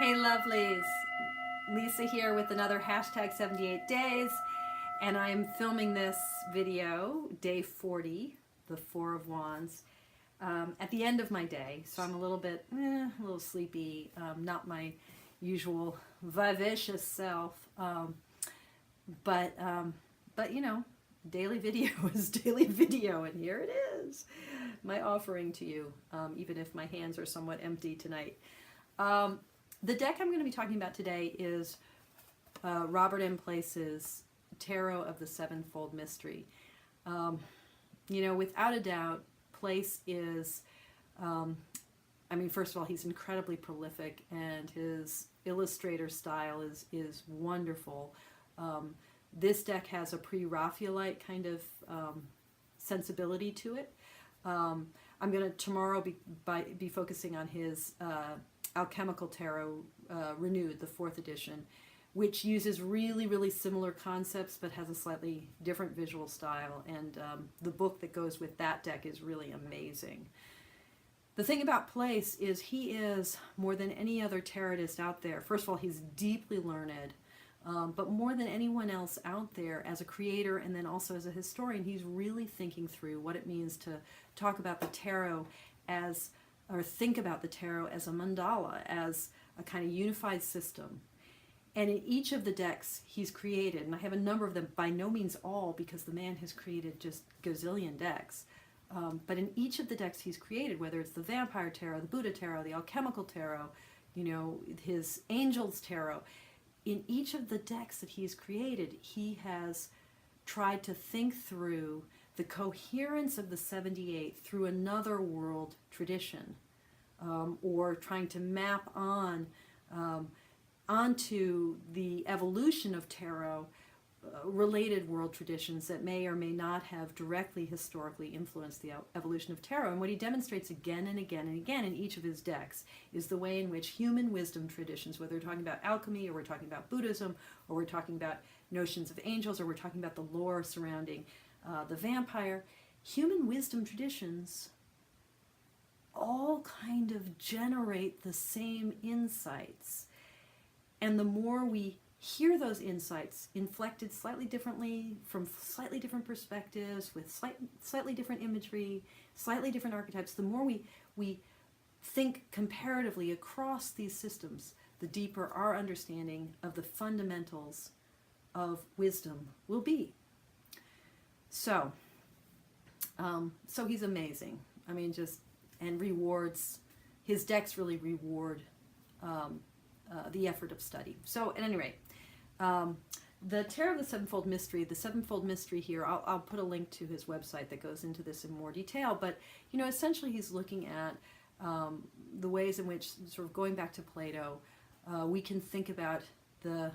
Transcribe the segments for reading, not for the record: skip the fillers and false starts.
Hey lovelies, Lisa here with another hashtag 78 days, and I'm filming this video, day 40, the Four of Wands, at the end of my day, so I'm a little bit, a little sleepy, not my usual vivacious self, but you know, daily video is daily video, and here it is, my offering to you, even if my hands are somewhat empty tonight. The deck I'm going to be talking about today is Robert M. Place's Tarot of the Sevenfold Mystery. You know, without a doubt, Place is, I mean, first of all, he's incredibly prolific, and his illustrator style is wonderful. This deck has a pre-Raphaelite kind of sensibility to it. I'm going to tomorrow be focusing on his Alchemical Tarot Renewed, the 4th edition, which uses really similar concepts but has a slightly different visual style, and the book that goes with that deck is really amazing. The thing about Place is he is, more than any other tarotist out there, first of all, he's deeply learned, but more than anyone else out there as a creator and then also as a historian, he's really thinking through what it means to talk about the tarot as, or think about the tarot as a mandala, as a kind of unified system. And in each of the decks he's created, and I have a number of them, by no means all, because the man has created just gazillion decks, but in each of the decks he's created, whether it's the Vampire Tarot, the Buddha Tarot, the Alchemical Tarot, you know, his Angels Tarot, in each of the decks that he's created, he has tried to think through the coherence of the 78 through another world tradition, or trying to map on onto the evolution of tarot related world traditions that may or may not have directly historically influenced the evolution of tarot. And what he demonstrates again and again and again in each of his decks is the way in which human wisdom traditions, whether we're talking about alchemy or we're talking about Buddhism or we're talking about notions of angels or we're talking about the lore surrounding the vampire, human wisdom traditions all kind of generate the same insights. And the more we hear those insights inflected slightly differently from slightly different perspectives with slightly different imagery, slightly different archetypes, the more we think comparatively across these systems, the deeper our understanding of the fundamentals of wisdom will be. So he's amazing. I mean, just, and rewards, his decks really reward the effort of study. So at any rate, the Tarot of the Sevenfold Mystery here, I'll put a link to his website that goes into this in more detail, but you know, essentially he's looking at the ways in which, sort of going back to Plato, we can think about the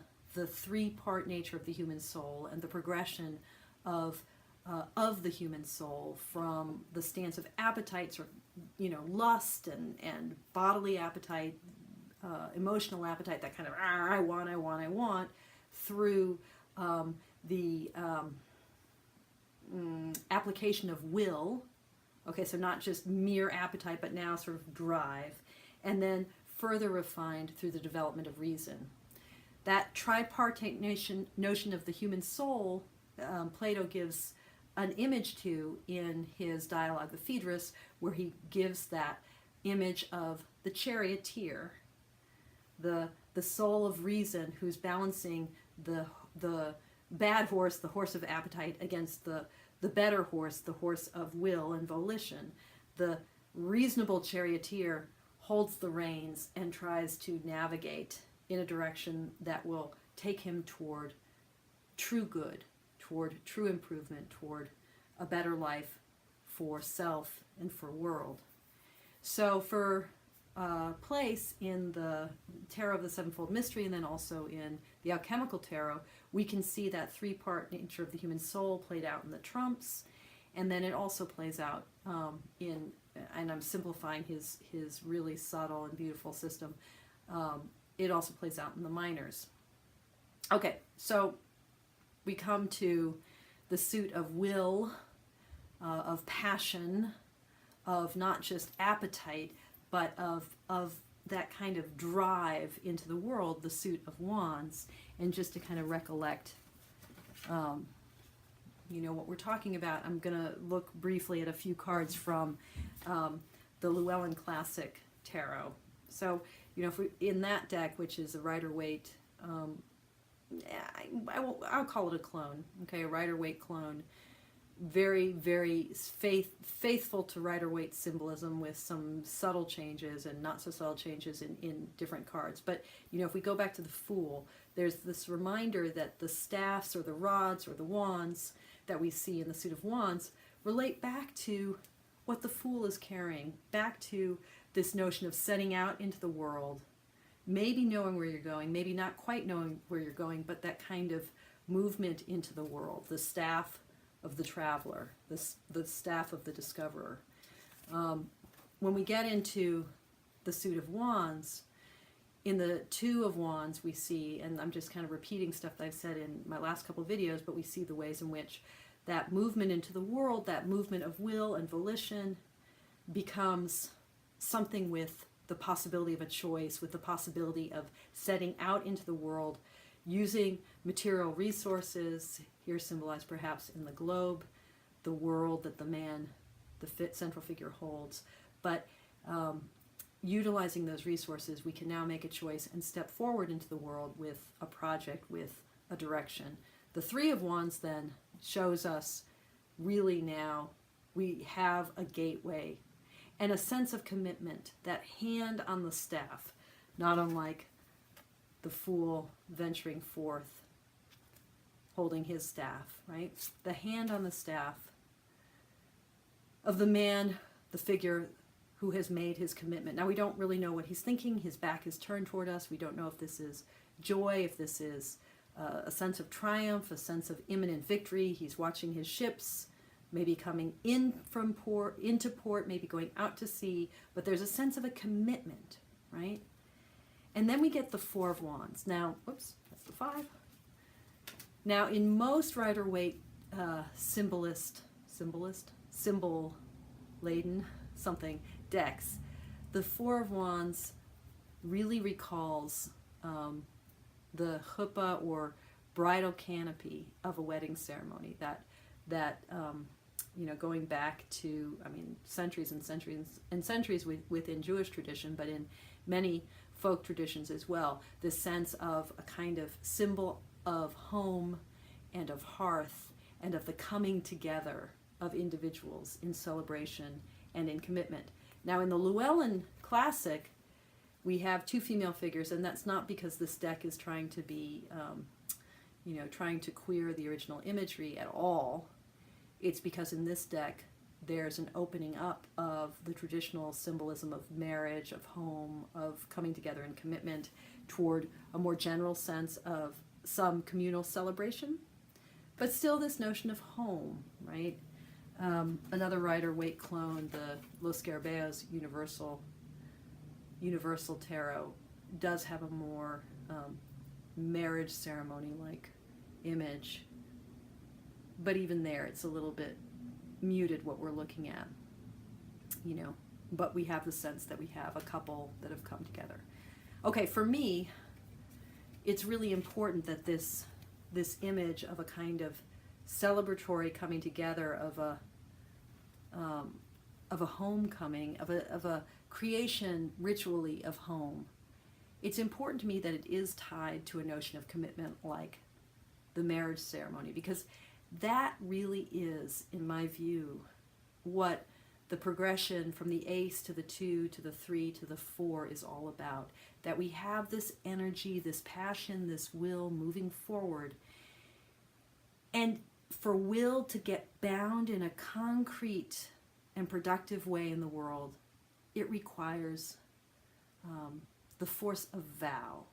three-part nature of the human soul and the progression of the human soul from the stance of appetites, or you know, lust and bodily appetite, emotional appetite, that kind of I want, through the application of will. Okay, so not just mere appetite, but now sort of drive, and then further refined through the development of reason. That tripartite notion of the human soul, Plato gives an image to in his dialogue, the Phaedrus, where he gives that image of the charioteer, the soul of reason, who's balancing the bad horse, the horse of appetite, against the better horse, the horse of will and volition. The reasonable charioteer holds the reins and tries to navigate in a direction that will take him toward true good, toward true improvement, toward a better life for self and for world. So for Place in the Tarot of the Sevenfold Mystery, and then also in the Alchemical Tarot, we can see that three-part nature of the human soul played out in the trumps, and then it also plays out in, and I'm simplifying his really subtle and beautiful system, it also plays out in the minors. Okay, so we come to the suit of will, of passion, of not just appetite, but of that kind of drive into the world, the suit of wands, and just to kind of recollect, you know, what we're talking about. I'm going to look briefly at a few cards from the Llewellyn Classic Tarot. So, you know, if we, in that deck, which is a Rider-Waite, I'll call it a clone, okay, a Rider-Waite clone. Very, very faithful to Rider-Waite symbolism, with some subtle changes and not so subtle changes in different cards. But, you know, if we go back to the Fool, there's this reminder that the staffs or the rods or the wands that we see in the suit of wands relate back to what the Fool is carrying, back to this notion of setting out into the world, maybe knowing where you're going, maybe not quite knowing where you're going, but that kind of movement into the world, the staff of the traveler, the staff of the discoverer. When we get into the suit of wands, in the Two of Wands we see, and I'm just kind of repeating stuff that I've said in my last couple of videos, but we see the ways in which that movement into the world, that movement of will and volition, becomes something with the possibility of a choice, with the possibility of setting out into the world, using material resources, here symbolized perhaps in the globe, the world that the man, the central figure, holds. But utilizing those resources, we can now make a choice and step forward into the world with a project, with a direction. The Three of Wands then shows us really now we have a gateway and a sense of commitment, that hand on the staff, not unlike the Fool venturing forth, holding his staff, right? The hand on the staff of the man, the figure who has made his commitment. Now, we don't really know what he's thinking. His back is turned toward us. We don't know if this is joy, if this is a sense of triumph, a sense of imminent victory. He's watching his ships, maybe coming in from port, into port, maybe going out to sea, but there's a sense of a commitment, right? And then we get the Four of Wands. Now, whoops, that's the five. Now, in most Rider-Waite symbol-laden something decks, the Four of Wands really recalls the chuppah or bridal canopy of a wedding ceremony. That you know, going back to, I mean, centuries and centuries and centuries within Jewish tradition, but in many folk traditions as well, this sense of a kind of symbol of home and of hearth and of the coming together of individuals in celebration and in commitment. Now, in the Llewellyn Classic, we have two female figures, and that's not because this deck is trying to be, you know, trying to queer the original imagery at all. It's because in this deck, there's an opening up of the traditional symbolism of marriage, of home, of coming together in commitment toward a more general sense of some communal celebration, but still this notion of home, right? Another Rider-Waite clone, the Los Scarabæos Universal Tarot, does have a more marriage ceremony-like image, but even there it's a little bit muted what we're looking at, you know, but we have the sense that we have a couple that have come together. Okay, for me, it's really important that this image of a kind of celebratory coming together of a homecoming, of a creation ritually of home, it's important to me that it is tied to a notion of commitment like the marriage ceremony, because that really is, in my view, what the progression from the ace to the 2 to the 3 to the 4 is all about. That we have this energy, this passion, this will moving forward. And for will to get bound in a concrete and productive way in the world, it requires the force of vow,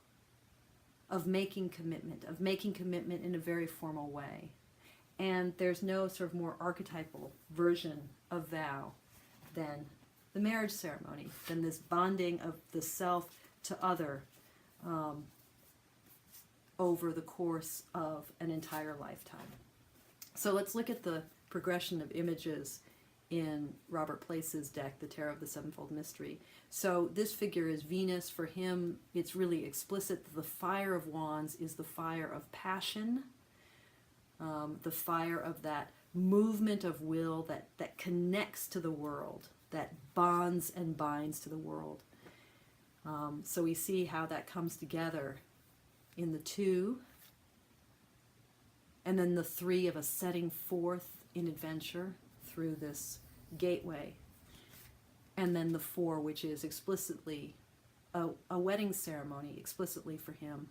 of making commitment in a very formal way. And there's no sort of more archetypal version of vow than the marriage ceremony, than this bonding of the self to other over the course of an entire lifetime. So let's look at the progression of images in Robert Place's deck, the Tarot of the Sevenfold Mystery. So this figure is Venus. For him, it's really explicit that the Fire of Wands is the fire of passion, the fire of that movement of will that connects to the world, that bonds and binds to the world. So we see how that comes together in the 2, and then the 3 of a setting forth in adventure through this gateway, and then the 4, which is explicitly a wedding ceremony, explicitly for him.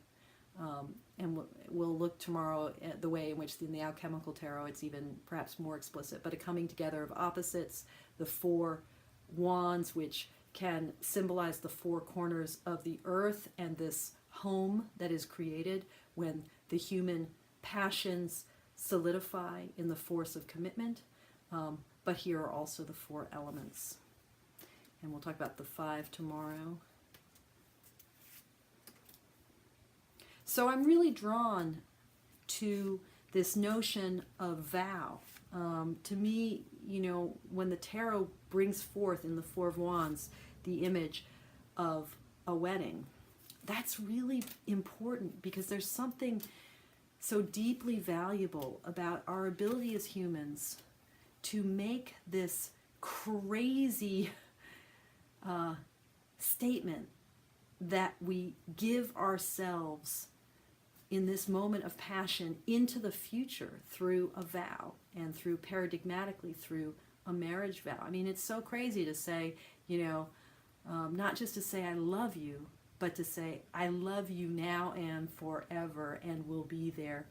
And we'll look tomorrow at the way in which in the alchemical tarot it's even perhaps more explicit, but a coming together of opposites, the 4 wands, which can symbolize the 4 corners of the earth and this home that is created when the human passions solidify in the force of commitment. But here are also the 4 elements. And we'll talk about the 5 tomorrow. So I'm really drawn to this notion of vow. To me, you know, when the tarot brings forth in the 4 of Wands the image of a wedding, that's really important, because there's something so deeply valuable about our ability as humans to make this crazy statement that we give ourselves in this moment of passion into the future through a vow, and through paradigmatically through a marriage vow. I mean, it's so crazy to say, you know, not just to say I love you, but to say I love you now and forever, and will be there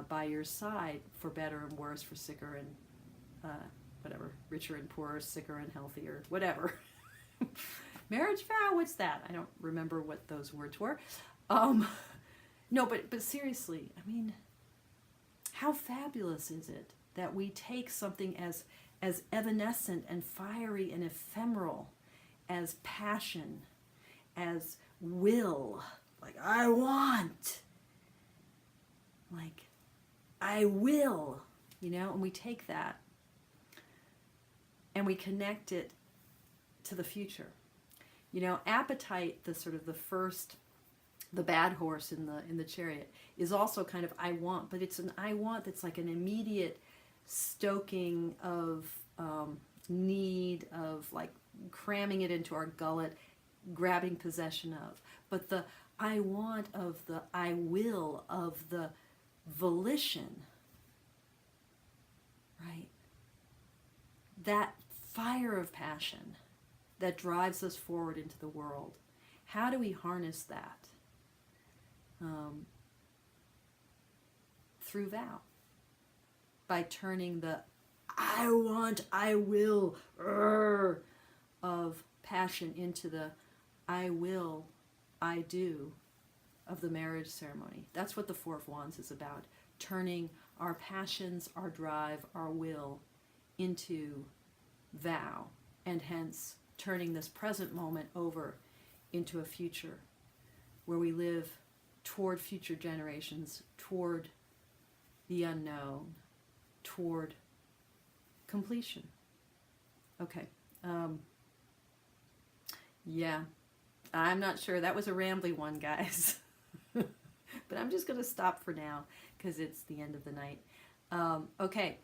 by your side for better and worse, for sicker and whatever, richer and poorer, sicker and healthier, whatever. Marriage vow, what's that? I don't remember what those words were. No, but seriously, I mean, how fabulous is it that we take something as evanescent and fiery and ephemeral as passion, as will, like I want, like I will, you know, and we take that and we connect it to the future. You know, appetite, the sort of the first, the bad horse in the chariot, is also kind of I want, but it's an I want that's like an immediate stoking of need, of like cramming it into our gullet, grabbing possession of. But the I want of the I will, of the volition, right? That fire of passion that drives us forward into the world. How do we harness that? Through vow. By turning the I want, I will of passion into the I will, I do of the marriage ceremony. That's what the 4 of Wands is about. Turning our passions, our drive, our will into vow, and hence turning this present moment over into a future where we live toward future generations, toward the unknown, toward completion. Okay. Yeah, I'm not sure. That was a rambly one, guys. But I'm just going to stop for now because it's the end of the night. Okay.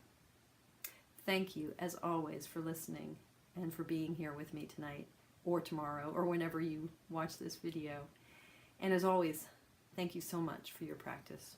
Thank you, as always, for listening and for being here with me tonight or tomorrow or whenever you watch this video. And as always, thank you so much for your practice.